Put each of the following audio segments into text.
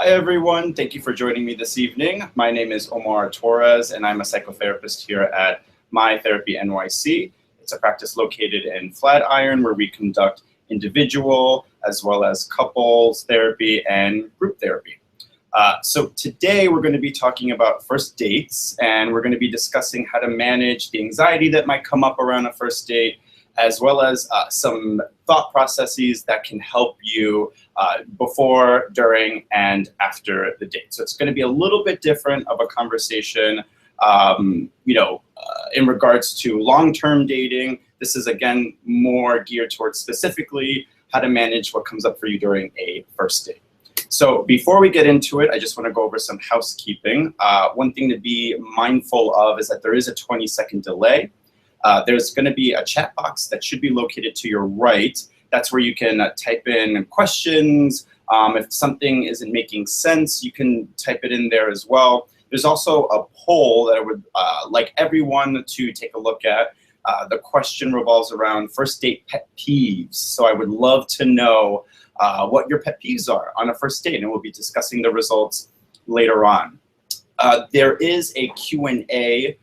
Hi everyone, thank you for joining me this evening. My name is Omar Torres and I'm a psychotherapist here at My Therapy NYC. It's a practice located in Flatiron where we conduct individual as well as couples therapy and group therapy. So today we're going to be talking about first dates, and we're going to be discussing how to manage the anxiety that might come up around a first date, as well as some thought processes that can help you before, during, and after the date. So it's going to be a little bit different of a conversation, in regards to long-term dating. This is, again, more geared towards specifically how to manage what comes up for you during a first date. So before we get into it, I just want to go over some housekeeping. One thing to be mindful of is that there is a 20-second delay. There's going to be a chat box that should be located to your right. That's where you can type in questions. If something isn't making sense, you can type it in there as well. There's also a poll that I would like everyone to take a look at. The question revolves around first date pet peeves. So I would love to know what your pet peeves are on a first date, and we'll be discussing the results later on. There is a Q&A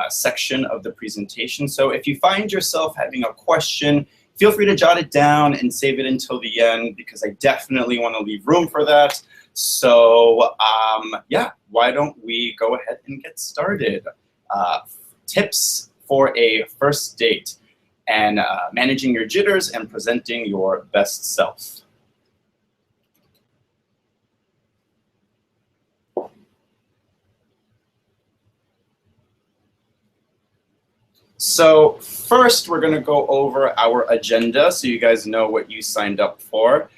section of the presentation. So if you find yourself having a question, feel free to jot it down and save it until the end, because I definitely want to leave room for that. So yeah, why don't we go ahead and get started? Tips for a first date and managing your jitters and presenting your best self. So first, we're going to go over our agenda so you guys know what you signed up for.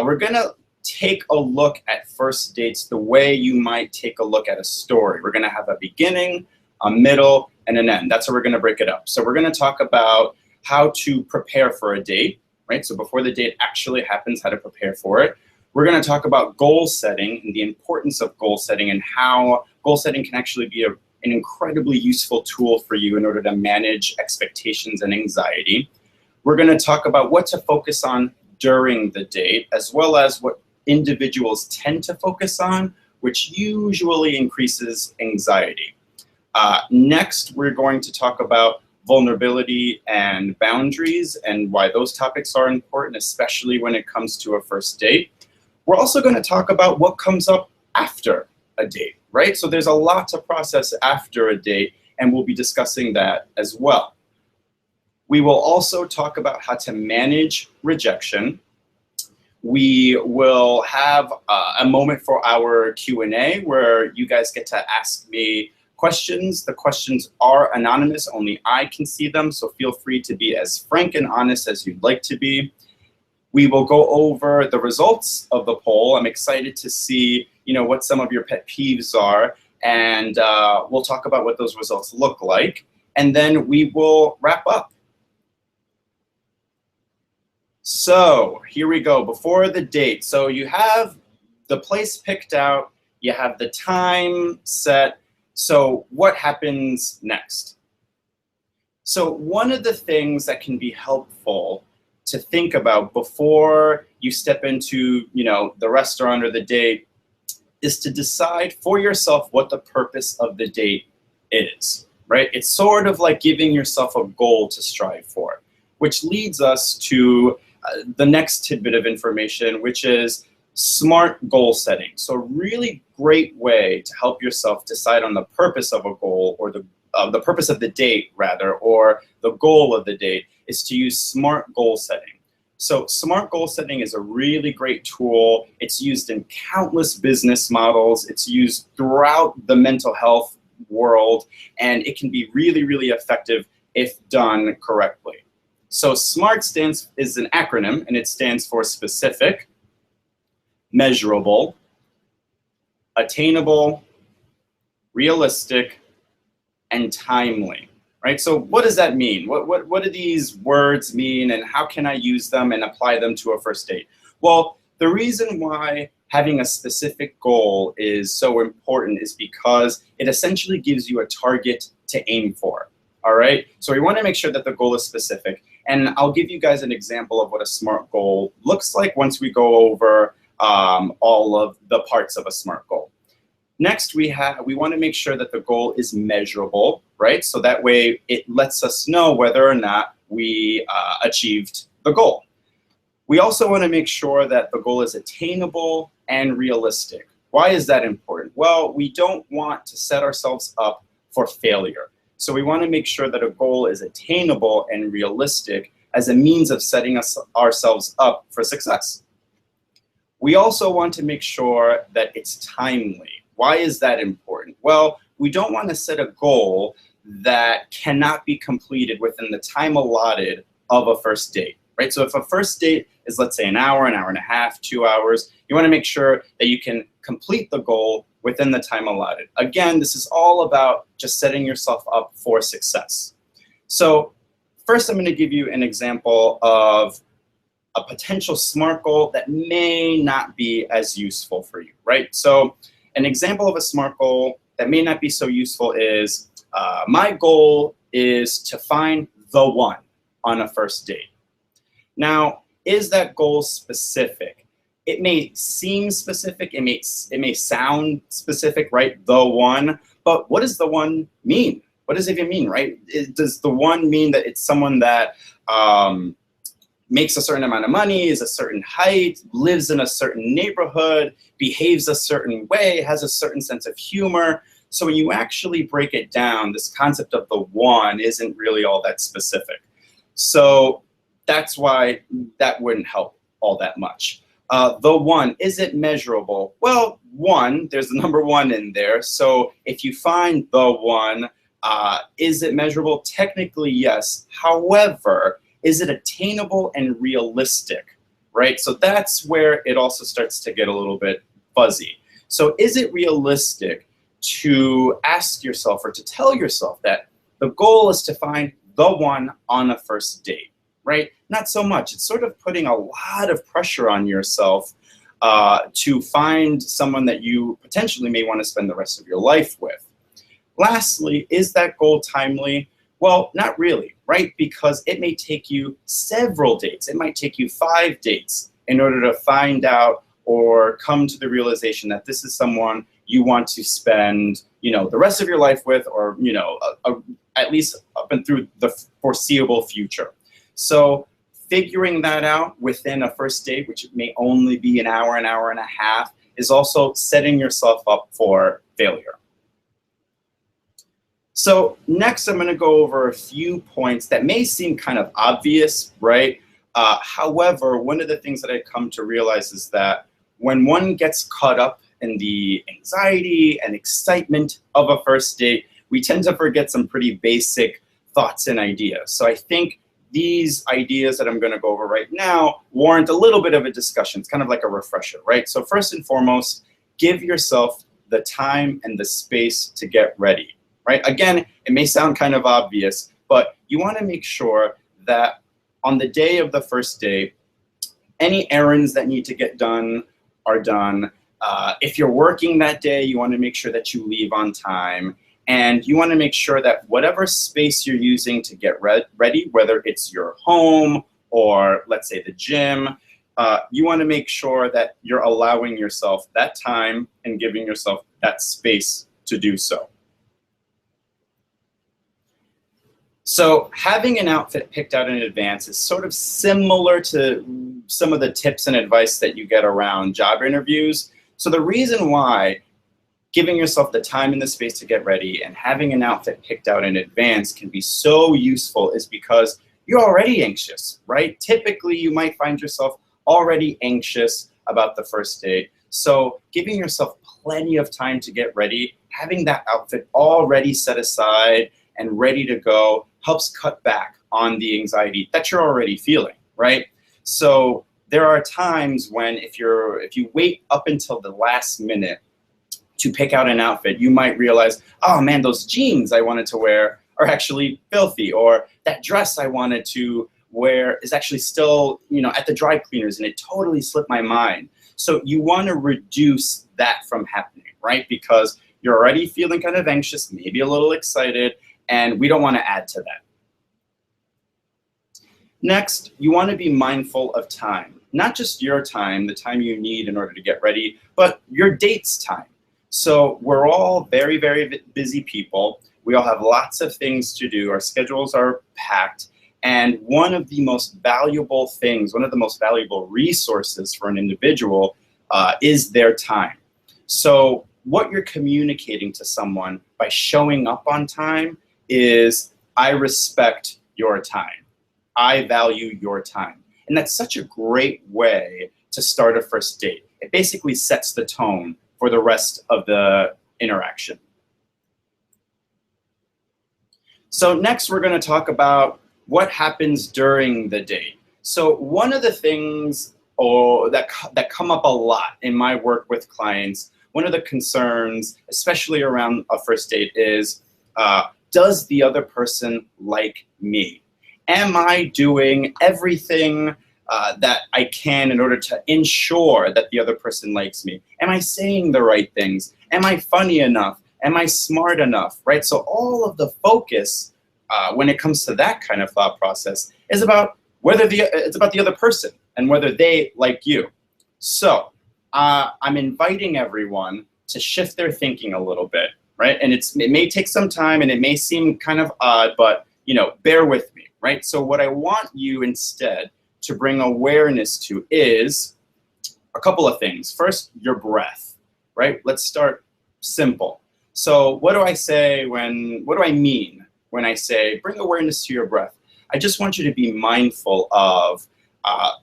We're going to take a look at first dates the way you might take a look at a story. We're going to have a beginning, a middle, and an end. That's how we're going to break it up. So we're going to talk about how to prepare for a date, right? So before the date actually happens, how to prepare for it. We're going to talk about goal setting and the importance of goal setting, and how goal setting can actually be an incredibly useful tool for you in order to manage expectations and anxiety. We're going to talk about what to focus on during the date, as well as what individuals tend to focus on, which usually increases anxiety. Next, we're going to talk about vulnerability and boundaries and why those topics are important, especially when it comes to a first date. We're also going to talk about what comes up after a date, right? So there's a lot to process after a date, and we'll be discussing that as well. We will also talk about how to manage rejection. We will have a moment for our Q&A where you guys get to ask me questions. The questions are anonymous, only I can see them, so feel free to be as frank and honest as you'd like to be. We will go over the results of the poll. I'm excited to see what some of your pet peeves are, and we'll talk about what those results look like, and then we will wrap up. So here we go, before the date. So you have the place picked out, you have the time set. So what happens next? So one of the things that can be helpful to think about before you step into the restaurant or the date is to decide for yourself what the purpose of the date is, right? It's sort of like giving yourself a goal to strive for, which leads us to the next tidbit of information, which is SMART goal setting. So a really great way to help yourself decide on the purpose of a goal, or the purpose of the date rather, or the goal of the date, is to use SMART goal setting. So SMART goal setting is a really great tool. It's used in countless business models. It's used throughout the mental health world, and it can be really, really effective if done correctly. So SMART is an acronym, and it stands for specific, measurable, attainable, realistic, and timely. Right? So what does that mean? What do these words mean, and how can I use them and apply them to a first date? Well, the reason why having a specific goal is so important is because it essentially gives you a target to aim for. All right? So we want to make sure that the goal is specific. And I'll give you guys an example of what a SMART goal looks like once we go over all of the parts of a SMART goal. Next, we want to make sure that the goal is measurable, right? So that way it lets us know whether or not we achieved the goal. We also want to make sure that the goal is attainable and realistic. Why is that important? Well, we don't want to set ourselves up for failure. So we want to make sure that a goal is attainable and realistic as a means of setting ourselves up for success. We also want to make sure that it's timely. Why is that important? Well, we don't want to set a goal that cannot be completed within the time allotted of a first date, right? So if a first date is, let's say, an hour and a half, 2 hours, you want to make sure that you can complete the goal within the time allotted. Again, this is all about just setting yourself up for success. So first, I'm going to give you an example of a potential SMART goal that may not be as useful for you, right? So an example of a SMART goal that may not be so useful is, my goal is to find the one on a first date. Now, is that goal specific? It may seem specific, it may sound specific, right? The one, but what does the one mean? What does it even mean, right? Does the one mean that it's someone that makes a certain amount of money, is a certain height, lives in a certain neighborhood, behaves a certain way, has a certain sense of humor? So when you actually break it down, this concept of the one isn't really all that specific. So that's why that wouldn't help all that much. The one, is it measurable? Well, one, there's the number one in there. So if you find the one, is it measurable? Technically, yes. However, is it attainable and realistic, right? So that's where it also starts to get a little bit fuzzy. So is it realistic to ask yourself or to tell yourself that the goal is to find the one on a first date, right? Not so much. It's sort of putting a lot of pressure on yourself to find someone that you potentially may want to spend the rest of your life with. Lastly, is that goal timely? Well, not really, right? Because it may take you several dates. It might take you 5 dates in order to find out or come to the realization that this is someone you want to spend, the rest of your life with, or, at least up and through the foreseeable future. So figuring that out within a first date, which may only be an hour and a half, is also setting yourself up for failure. So next, I'm going to go over a few points that may seem kind of obvious, right? However, one of the things that I come to realize is that when one gets caught up in the anxiety and excitement of a first date, we tend to forget some pretty basic thoughts and ideas. So I think these ideas that I'm going to go over right now warrant a little bit of a discussion. It's kind of like a refresher, right? So first and foremost, give yourself the time and the space to get ready. Right? Again, it may sound kind of obvious, but you want to make sure that on the day of the first date, any errands that need to get done are done. If you're working that day, you want to make sure that you leave on time. And you want to make sure that whatever space you're using to get ready, whether it's your home or, let's say, the gym, you want to make sure that you're allowing yourself that time and giving yourself that space to do so. So having an outfit picked out in advance is sort of similar to some of the tips and advice that you get around job interviews. So the reason why giving yourself the time and the space to get ready and having an outfit picked out in advance can be so useful is because you're already anxious, right? Typically, you might find yourself already anxious about the first date. So giving yourself plenty of time to get ready, having that outfit already set aside and ready to go helps cut back on the anxiety that you're already feeling, right? So there are times when if you wait up until the last minute to pick out an outfit, you might realize, oh man, those jeans I wanted to wear are actually filthy, or that dress I wanted to wear is actually still, at the dry cleaners and it totally slipped my mind. So you want to reduce that from happening, right? Because you're already feeling kind of anxious, maybe a little excited, and we don't want to add to that. Next, you want to be mindful of time. not just your time, the time you need in order to get ready, but your date's time. So we're all very, very busy people. We all have lots of things to do. Our schedules are packed. And one of the most valuable things, one of the most valuable resources for an individual is their time. So what you're communicating to someone by showing up on time is, I respect your time. I value your time. And that's such a great way to start a first date. It basically sets the tone for the rest of the interaction. So next we're going to talk about what happens during the date. So one of the things that come up a lot in my work with clients, one of the concerns, especially around a first date, is does the other person like me? Am I doing everything that I can in order to ensure that the other person likes me? Am I saying the right things? Am I funny enough? Am I smart enough, right? So all of the focus when it comes to that kind of thought process is about it's about the other person and whether they like you. So I'm inviting everyone to shift their thinking a little bit, right? And it may take some time and it may seem kind of odd, but bear with me, right? So what I want you instead to bring awareness to is a couple of things. First, your breath, right? Let's start simple. So what do I say what do I mean when I say bring awareness to your breath? I just want you to be mindful of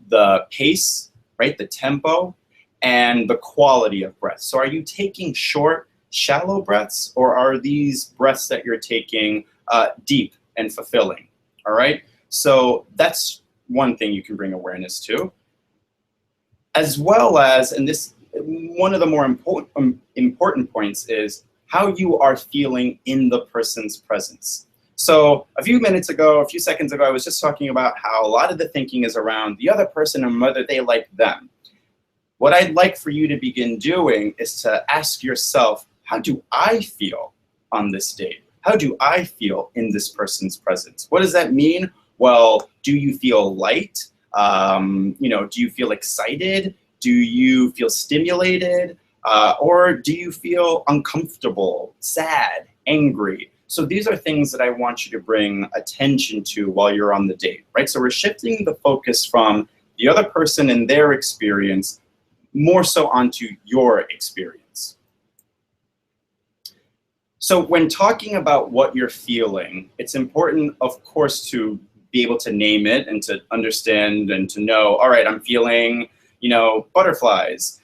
the pace, right? The tempo and the quality of breath. So are you taking short, shallow breaths, or are these breaths that you're taking deep and fulfilling? All right. So that's one thing you can bring awareness to, as well as, and this one of the more important points is how you are feeling in the person's presence. So a few seconds ago, I was just talking about how a lot of the thinking is around the other person and whether they like them. What I'd like for you to begin doing is to ask yourself, how do I feel on this date? How do I feel in this person's presence? What does that mean? Well, do you feel light? Do you feel excited? Do you feel stimulated? Or do you feel uncomfortable, sad, angry? So these are things that I want you to bring attention to while you're on the date, right? So we're shifting the focus from the other person and their experience more so onto your experience. So when talking about what you're feeling, it's important, of course, to be able to name it and to understand and to know, all right, I'm feeling, butterflies.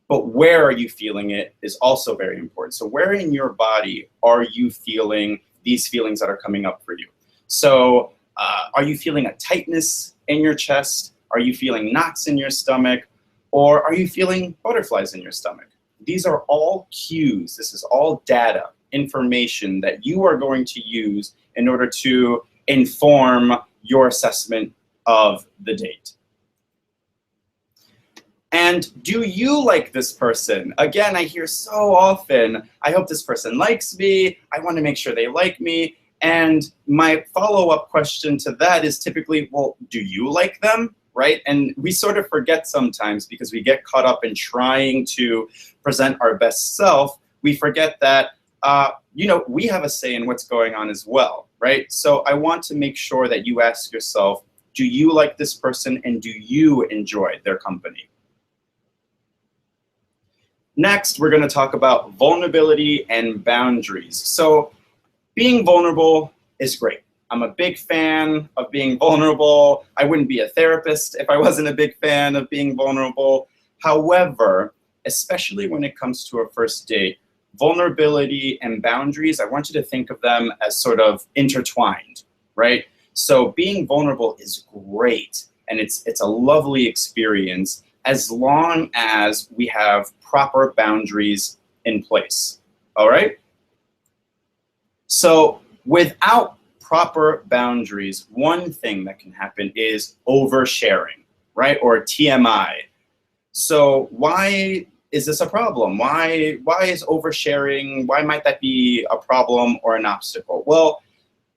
But where are you feeling it is also very important. So where in your body are you feeling these feelings that are coming up for you? So are you feeling a tightness in your chest? Are you feeling knots in your stomach? Or are you feeling butterflies in your stomach? These are all cues. This is all data, information that you are going to use in order to inform your assessment of the date. And do you like this person? Again, I hear so often, I hope this person likes me. I want to make sure they like me. And my follow-up question to that is typically, well, do you like them? Right? And we sort of forget sometimes because we get caught up in trying to present our best self. We forget that, we have a say in what's going on as well, right? So I want to make sure that you ask yourself, do you like this person and do you enjoy their company? Next, we're going to talk about vulnerability and boundaries. So being vulnerable is great. I'm a big fan of being vulnerable. I wouldn't be a therapist if I wasn't a big fan of being vulnerable. However, especially when it comes to a first date, vulnerability and boundaries, I want you to think of them as sort of intertwined, right? So being vulnerable is great, and it's a lovely experience as long as we have proper boundaries in place, all right? So without proper boundaries, one thing that can happen is oversharing, right? Or TMI. So why is this a problem? Why is oversharing, why might that be a problem or an obstacle? Well,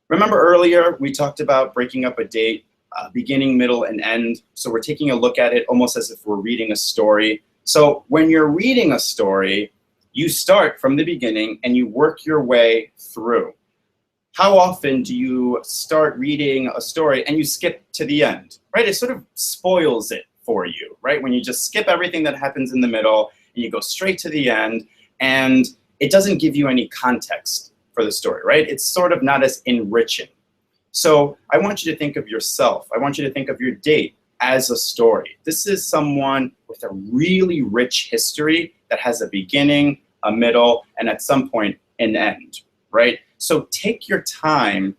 remember earlier we talked about breaking up a date beginning, middle, and end. So we're taking a look at it almost as if we're reading a story. So when you're reading a story, you start from the beginning and you work your way through. How often do you start reading a story and you skip to the end, right? It sort of spoils it for you, right? When you just skip everything that happens in the middle and you go straight to the end, and it doesn't give you any context for the story, right? It's sort of not as enriching. So I want you to think of yourself. I want you to think of your date as a story. This is someone with a really rich history that has a beginning, a middle, and at some point an end, right? So take your time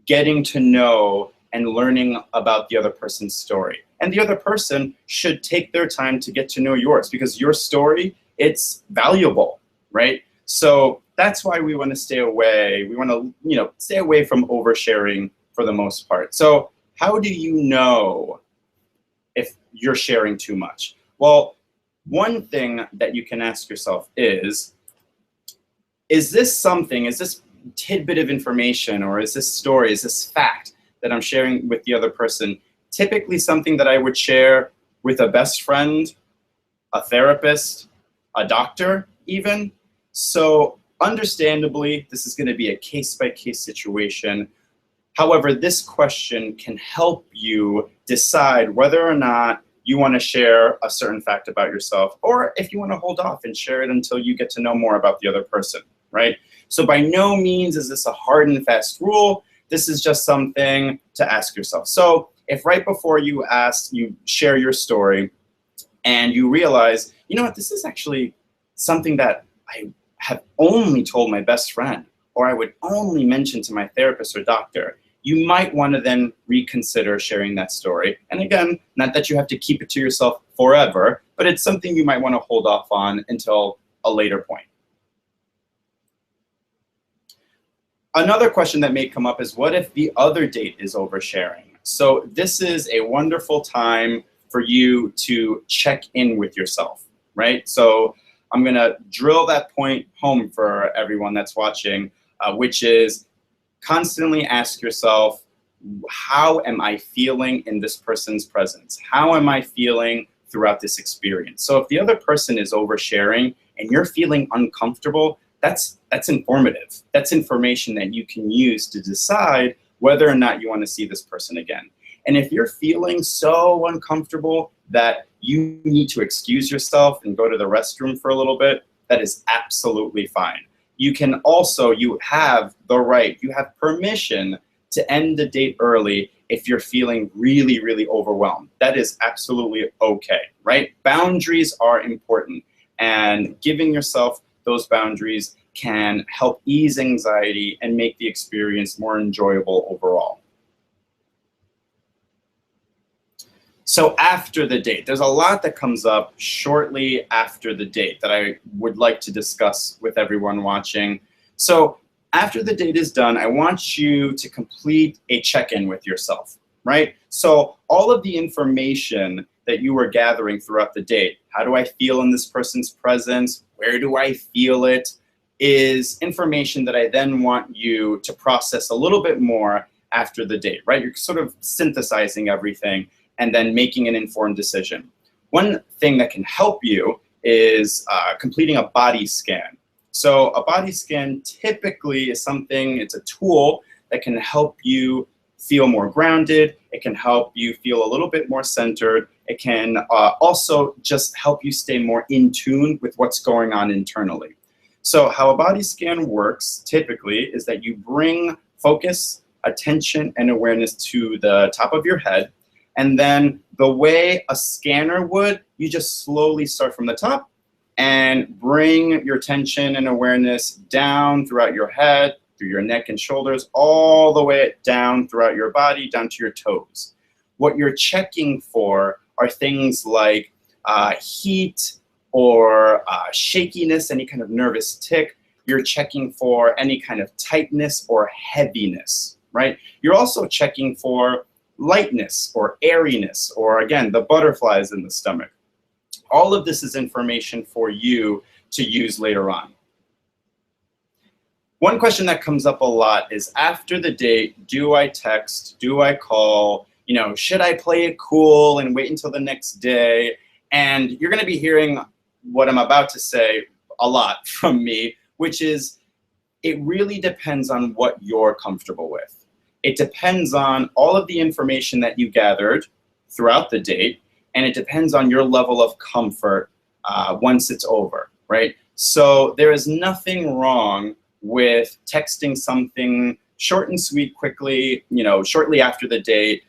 getting to know and learning about the other person's story. And the other person should take their time to get to know yours, because your story, it's valuable, right? So that's why we want to stay away. We want to, stay away from oversharing for the most part. So how do you know if you're sharing too much? Well, one thing that you can ask yourself is this tidbit of information, or is this story, is this fact that I'm sharing with the other person typically something that I would share with a best friend, a therapist, a doctor even? So understandably, this is going to be a case-by-case situation. However, this question can help you decide whether or not you want to share a certain fact about yourself, or if you want to hold off and share it until you get to know more about the other person, right? So by no means is this a hard and fast rule. This is just something to ask yourself. So if right before you share your story and you realize, you know what, this is actually something that I have only told my best friend, or I would only mention to my therapist or doctor, you might want to then reconsider sharing that story. And again, not that you have to keep it to yourself forever, but it's something you might want to hold off on until a later point. Another question that may come up is, what if the other date is oversharing? So this is a wonderful time for you to check in with yourself, right? So I'm going to drill that point home for everyone that's watching, which is constantly ask yourself, how am I feeling in this person's presence? How am I feeling throughout this experience? So if the other person is oversharing and you're feeling uncomfortable, that's informative. That's information that you can use to decide whether or not you want to see this person again. And if you're feeling so uncomfortable that you need to excuse yourself and go to the restroom for a little bit, that is absolutely fine. You can also, you have the right, you have permission to end the date early if you're feeling really, really overwhelmed. That is absolutely okay, right? Boundaries are important, and giving yourself those boundaries can help ease anxiety and make the experience more enjoyable overall. So after the date, there's a lot that comes up shortly after the date that I would like to discuss with everyone watching. So after the date is done, I want you to complete a check-in with yourself, right? So all of the information that you were gathering throughout the date, how do I feel in this person's presence? Where do I feel it? Is information that I then want you to process a little bit more after the date, right? You're sort of synthesizing everything and then making an informed decision. One thing that can help you is completing a body scan. So a body scan typically is something, it's a tool that can help you feel more grounded. It can help you feel a little bit more centered. It can also just help you stay more in tune with what's going on internally. So how a body scan works typically is that you bring focus, attention, and awareness to the top of your head. And then the way a scanner would, you just slowly start from the top and bring your attention and awareness down throughout your head, through your neck and shoulders, all the way down throughout your body, down to your toes. What you're checking for are things like heat or shakiness, any kind of nervous tic. You're checking for any kind of tightness or heaviness, right? You're also checking for lightness or airiness, or again, the butterflies in the stomach. All of this is information for you to use later on. One question that comes up a lot is, after the date, do I text, do I call, you know, should I play it cool and wait until the next day? And you're going to be hearing what I'm about to say a lot from me, which is it really depends on what you're comfortable with. It depends on all of the information that you gathered throughout the date, and it depends on your level of comfort once it's over, right? So there is nothing wrong with texting something short and sweet quickly, you know, shortly after the date,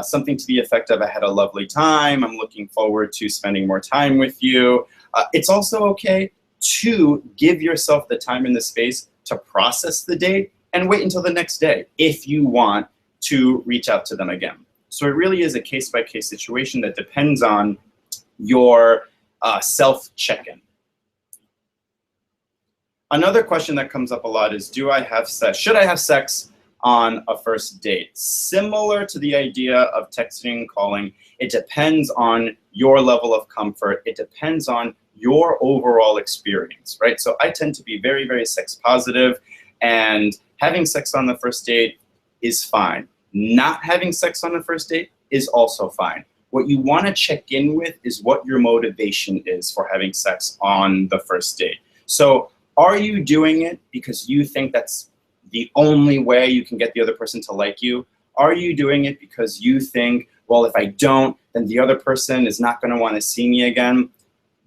something to the effect of, I had a lovely time, I'm looking forward to spending more time with you. It's also okay to give yourself the time and the space to process the date and wait until the next day if you want to reach out to them again. So it really is a case-by-case situation that depends on your self-check-in. Another question that comes up a lot is, do I have sex? Should I have sex on a first date? Similar to the idea of texting and calling, it depends on your level of comfort. It depends on your overall experience, right? So I tend to be very, very sex positive, and having sex on the first date is fine. Not having sex on the first date is also fine. What you want to check in with is what your motivation is for having sex on the first date. So are you doing it because you think that's the only way you can get the other person to like you? Are you doing it because you think, well, if I don't, then the other person is not going to want to see me again?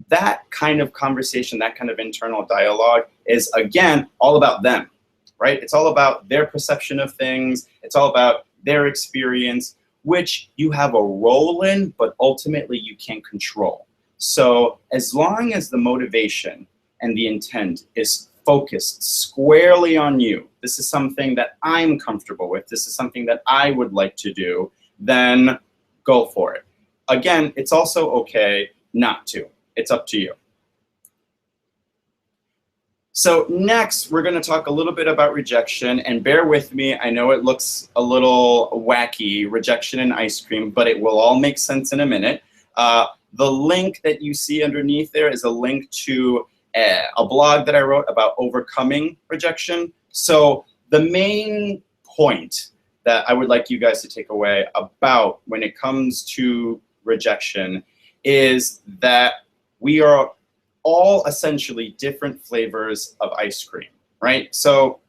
That kind of conversation, that kind of internal dialogue is, again, all about them, right? It's all about their perception of things. It's all about their experience, which you have a role in, but ultimately you can't control. So as long as the motivation and the intent is focused squarely on you, this is something that I'm comfortable with, this is something that I would like to do, then go for it. Again, it's also okay not to. It's up to you. So next, we're going to talk a little bit about rejection, and bear with me, I know it looks a little wacky, rejection and ice cream, but it will all make sense in a minute. The link that you see underneath there is a link to a blog that I wrote about overcoming rejection. So the main point that I would like you guys to take away about when it comes to rejection is that we are all essentially different flavors of ice cream, right? So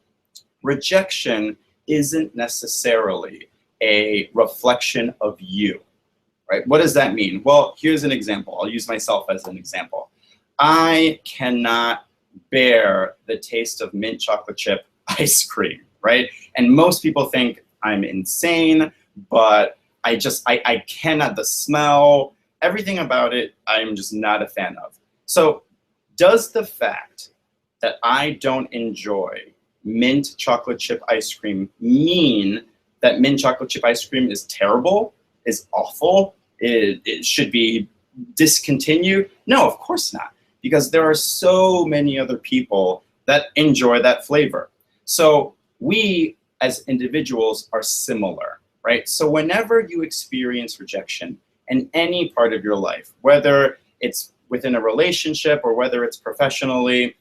rejection isn't necessarily a reflection of you, right? What does that mean? Well, here's an example. I'll use myself as an example. I cannot bear the taste of mint chocolate chip ice cream, right? And most people think I'm insane, but I cannot, the smell, everything about it, I'm just not a fan of. So does the fact that I don't enjoy mint chocolate chip ice cream mean that mint chocolate chip ice cream is terrible, is awful, it should be discontinued? No, of course not, because there are so many other people that enjoy that flavor. So we as individuals are similar, right? So whenever you experience rejection in any part of your life, whether it's within a relationship or whether it's professionally,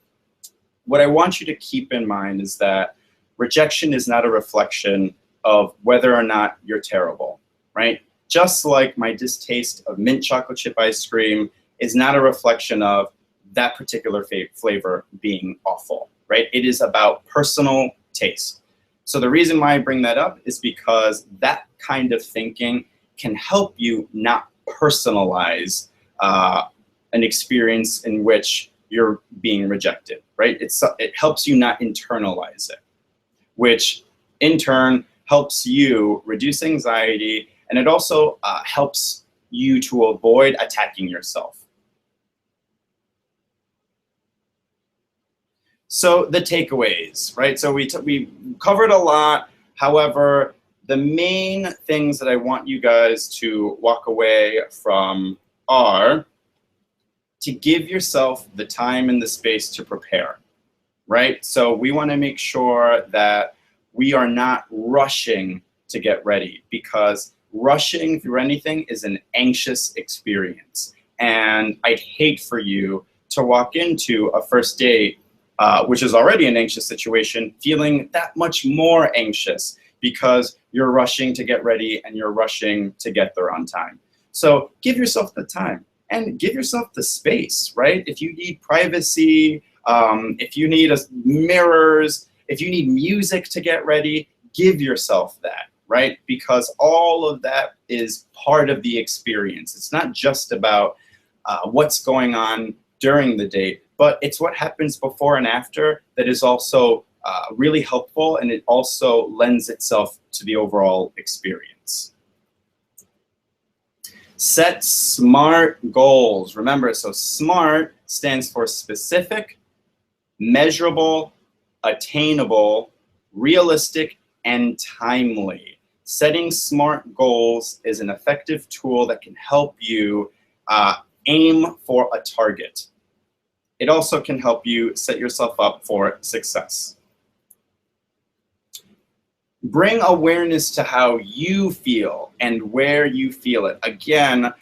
what I want you to keep in mind is that rejection is not a reflection of whether or not you're terrible, right? Just like my distaste of mint chocolate chip ice cream is not a reflection of that particular flavor being awful, right? It is about personal taste. So the reason why I bring that up is because that kind of thinking can help you not personalize an experience in which you're being rejected, right? It helps you not internalize it, which in turn helps you reduce anxiety, and it also helps you to avoid attacking yourself. So the takeaways, right? So we covered a lot. However, the main things that I want you guys to walk away from are to give yourself the time and the space to prepare, right? So we want to make sure that we are not rushing to get ready, because rushing through anything is an anxious experience. And I'd hate for you to walk into a first date, which is already an anxious situation, feeling that much more anxious because you're rushing to get ready and you're rushing to get there on time. So give yourself the time and give yourself the space, right? If you need privacy, if you need mirrors, if you need music to get ready, give yourself that, right? Because all of that is part of the experience. It's not just about what's going on during the date, but it's what happens before and after that is also really helpful, and it also lends itself to the overall experience. Set SMART goals. Remember, so SMART stands for specific, measurable, attainable, realistic, and timely. Setting SMART goals is an effective tool that can help you aim for a target. It also can help you set yourself up for success. Bring awareness to how you feel and where you feel it. Again,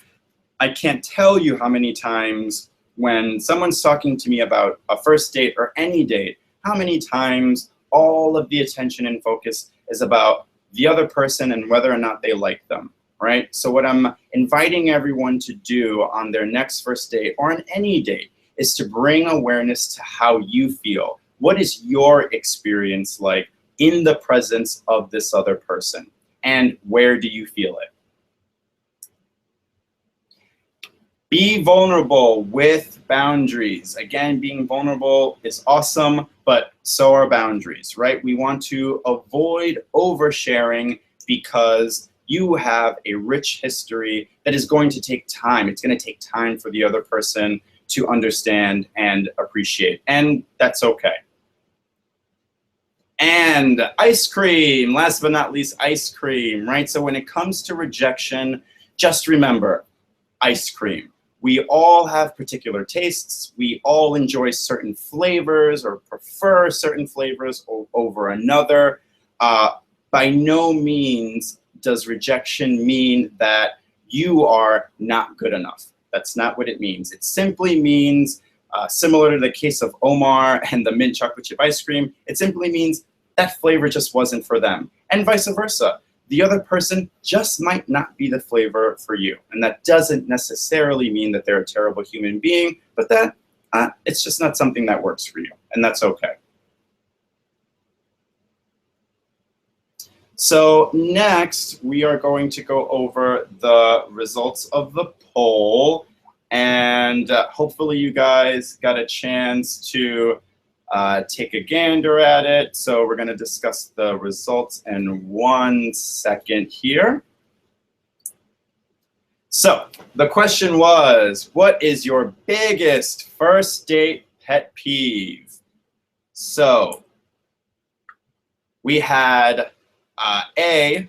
I can't tell you how many times when someone's talking to me about a first date or any date, how many times all of the attention and focus is about the other person and whether or not they like them, right? So what I'm inviting everyone to do on their next first date or on any date is to bring awareness to how you feel. What is your experience like in the presence of this other person? And where do you feel it? Be vulnerable with boundaries. Again, being vulnerable is awesome, but so are boundaries, right? We want to avoid oversharing because you have a rich history that is going to take time. It's going to take time for the other person to understand and appreciate, and that's okay. And ice cream, last but not least, ice cream, right? So when it comes to rejection, just remember, ice cream. We all have particular tastes. We all enjoy certain flavors or prefer certain flavors over another. By no means does rejection mean that you are not good enough. That's not what it means. It simply means, similar to the case of Omar and the mint chocolate chip ice cream, it simply means that flavor just wasn't for them. And vice versa. The other person just might not be the flavor for you. And that doesn't necessarily mean that they're a terrible human being, but that it's just not something that works for you. And that's okay. So next, we are going to go over the results of the poll. And hopefully you guys got a chance to take a gander at it. So we're going to discuss the results in 1 second here. So the question was, what is your biggest first date pet peeve? So we had A,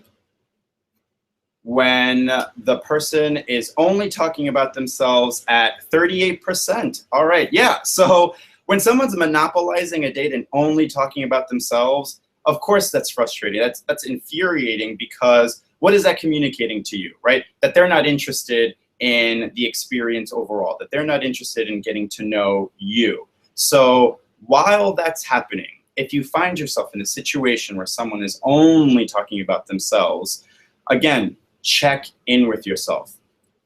when the person is only talking about themselves at 38%. All right, yeah, so when someone's monopolizing a date and only talking about themselves, of course that's frustrating. That's infuriating, because what is that communicating to you, right? That they're not interested in the experience overall, that they're not interested in getting to know you. So while that's happening, if you find yourself in a situation where someone is only talking about themselves, again, check in with yourself.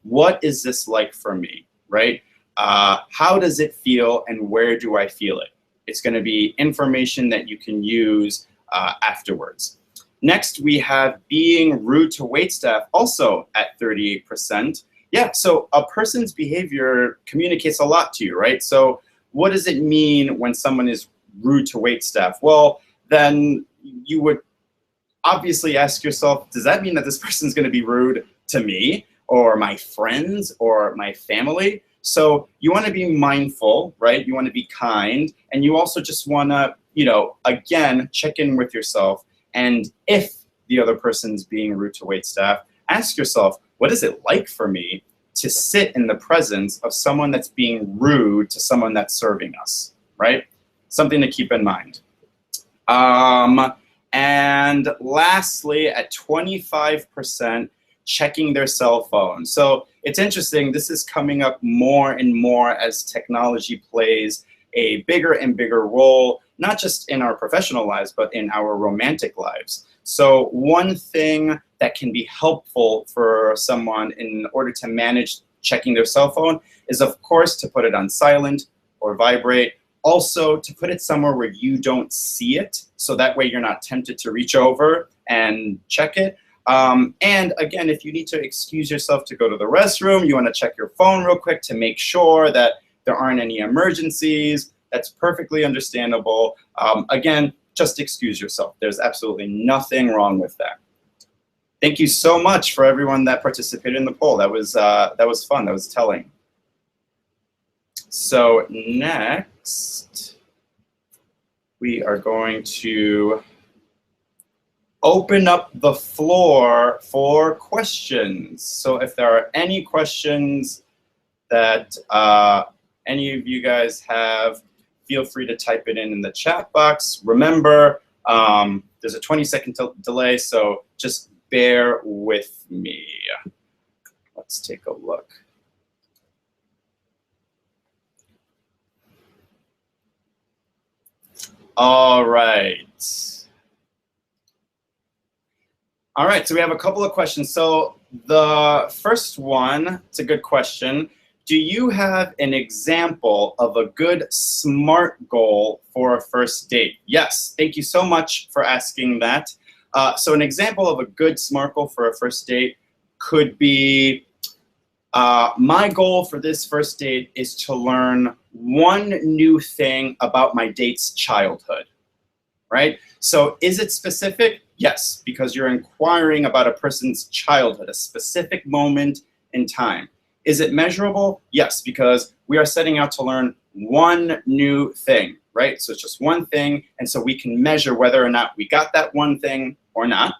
What is this like for me, right? How does it feel and where do I feel it? It's going to be information that you can use afterwards. Next, we have being rude to waitstaff, also at 38%. Yeah, so a person's behavior communicates a lot to you, right? So what does it mean when someone is rude to waitstaff? Well, then you would obviously ask yourself, does that mean that this person's going to be rude to me or my friends or my family? So you want to be mindful, right? You want to be kind, and you also just want to, again, check in with yourself. And if the other person's being rude to waitstaff, ask yourself, what is it like for me to sit in the presence of someone that's being rude to someone that's serving us, right? Something to keep in mind. And lastly, at 25%, checking their cell phone. So it's interesting, this is coming up more and more as technology plays a bigger and bigger role, not just in our professional lives, but in our romantic lives. So one thing that can be helpful for someone in order to manage checking their cell phone is, of course, to put it on silent or vibrate. Also, to put it somewhere where you don't see it, so that way you're not tempted to reach over and check it. And again, if you need to excuse yourself to go to the restroom, you want to check your phone real quick to make sure that there aren't any emergencies, that's perfectly understandable. Again, just excuse yourself. There's absolutely nothing wrong with that. Thank you so much for everyone that participated in the poll. That was fun. That was telling. So next, we are going to open up the floor for questions. So if there are any questions that any of you guys have, feel free to type it in the chat box. Remember, there's a 20-second delay, so just bear with me. Let's take a look. All right. All right, so we have a couple of questions. So the first one, it's a good question. Do you have an example of a good SMART goal for a first date? Yes, thank you so much for asking that. So an example of a good SMART goal for a first date could be, my goal for this first date is to learn one new thing about my date's childhood, right? So is it specific? Yes, because you're inquiring about a person's childhood, a specific moment in time. Is it measurable? Yes, because we are setting out to learn one new thing, right? So it's just one thing, and so we can measure whether or not we got that one thing or not.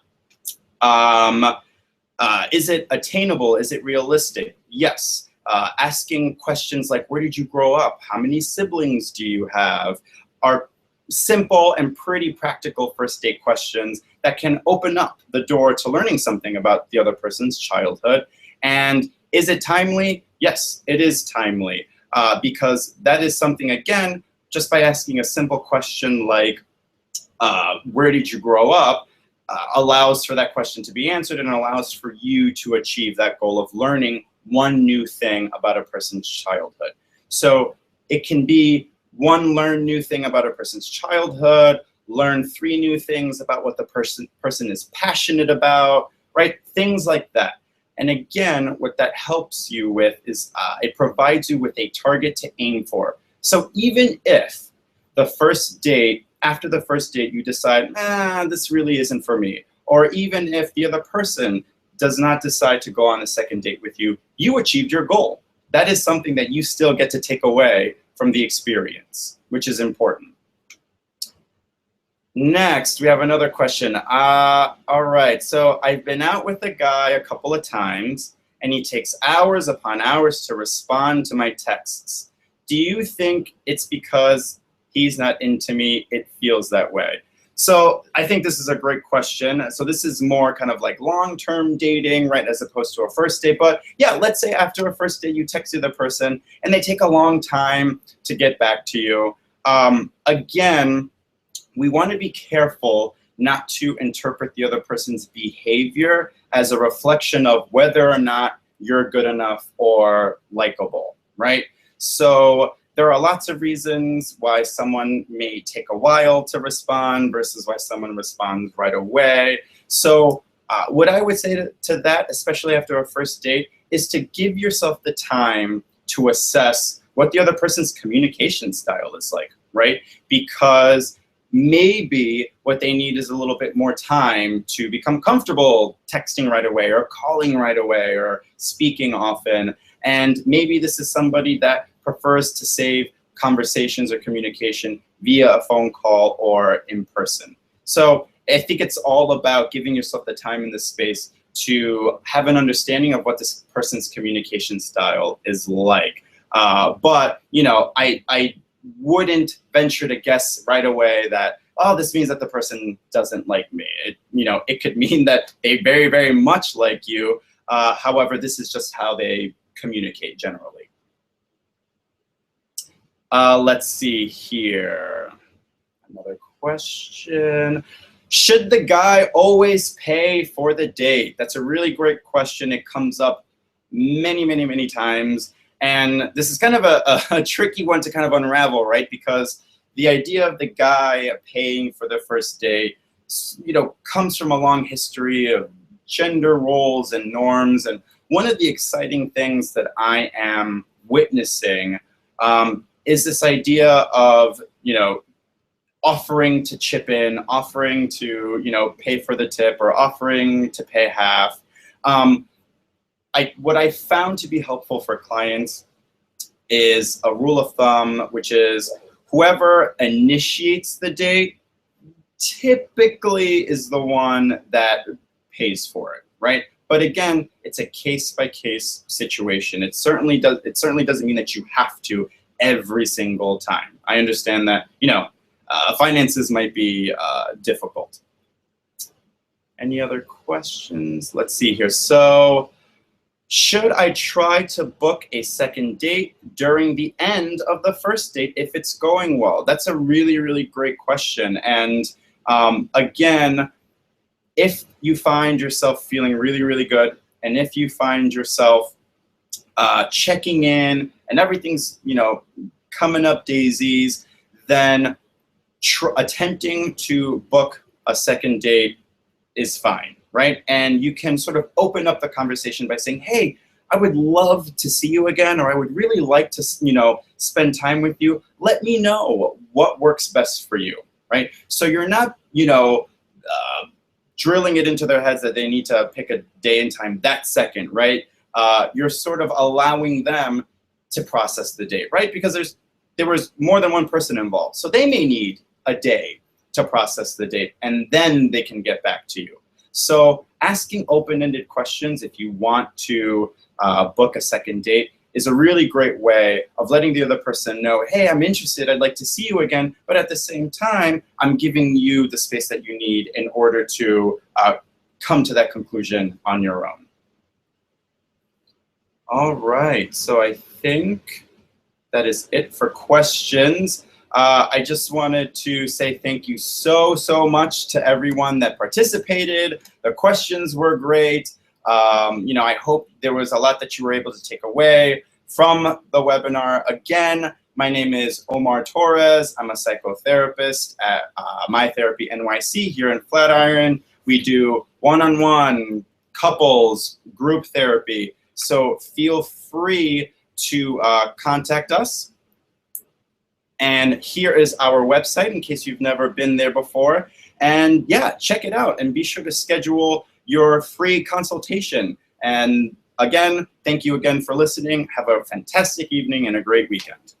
Is it attainable? Is it realistic? Yes. Asking questions like, where did you grow up? How many siblings do you have? Are simple and pretty practical first date questions that can open up the door to learning something about the other person's childhood. And is it timely? Yes, it is timely, because that is something, again, just by asking a simple question like, where did you grow up, allows for that question to be answered and allows for you to achieve that goal of learning one new thing about a person's childhood. So it can be learn new thing about a person's childhood, learn 3 new things about what the person is passionate about, right? Things like that. And again, what that helps you with is it provides you with a target to aim for. So even if the first date, after the first date, you decide, this really isn't for me, or even if the other person does not decide to go on a second date with you, you achieved your goal. That is something that you still get to take away from the experience, which is important. Next, we have another question. All right, so I've been out with a guy a couple of times, and he takes hours upon hours to respond to my texts. Do you think it's because he's not into me, it feels that way? So I think this is a great question. So this is more kind of like long-term dating, right, as opposed to a first date. But yeah, let's say after a first date, you text the other person, and they take a long time to get back to you. Again, we want to be careful not to interpret the other person's behavior as a reflection of whether or not you're good enough or likable, right? So there are lots of reasons why someone may take a while to respond versus why someone responds right away. So what I would say to that, especially after a first date, is to give yourself the time to assess what the other person's communication style is like, right? Because maybe what they need is a little bit more time to become comfortable texting right away or calling right away or speaking often. And maybe this is somebody that prefers to save conversations or communication via a phone call or in person. So I think it's all about giving yourself the time and the space to have an understanding of what this person's communication style is like. But, you know, I wouldn't venture to guess right away that, oh, this means that the person doesn't like me. It could mean that they very, very much like you. However, this is just how they communicate generally. Let's see here. Another question. Should the guy always pay for the date? That's a really great question. It comes up many, many, many times. And this is kind of a tricky one to kind of unravel, right? Because the idea of the guy paying for the first date, you know, comes from a long history of gender roles and norms. And one of the exciting things that I am witnessing is this idea of, you know, offering to chip in, offering to, you know, pay for the tip, or offering to pay half. What I found to be helpful for clients is a rule of thumb, which is whoever initiates the date typically is the one that pays for it, right? But again, it's a case-by-case situation. It certainly doesn't mean that you have to every single time. I understand that, you know, finances might be difficult. Any other questions? Let's see here. So, should I try to book a second date during the end of the first date if it's going well? That's a really, really great question. And again, if you find yourself feeling really, really good, and if you find yourself checking in and everything's, you know, coming up daisies, then attempting to book a second date is fine, right? And you can sort of open up the conversation by saying, hey, I would love to see you again, or I would really like to, you know, spend time with you. Let me know what works best for you, right? So you're not, you know, drilling it into their heads that they need to pick a day and time that second, right? You're sort of allowing them to process the date, right? Because there was more than one person involved. So they may need a day to process the date, and then they can get back to you. So asking open-ended questions if you want to book a second date is a really great way of letting the other person know, hey, I'm interested, I'd like to see you again, but at the same time, I'm giving you the space that you need in order to come to that conclusion on your own. All right, so I think that is it for questions. I just wanted to say thank you so much to everyone that participated. The questions were great. You know, I hope there was a lot that you were able to take away from the webinar. Again, my name is Omar Torres. I'm a psychotherapist at My Therapy NYC here in Flatiron. We do one-on-one, couples, group therapy. So feel free to contact us. And here is our website in case you've never been there before. And yeah, check it out and be sure to schedule your free consultation. And again, thank you again for listening. Have a fantastic evening and a great weekend.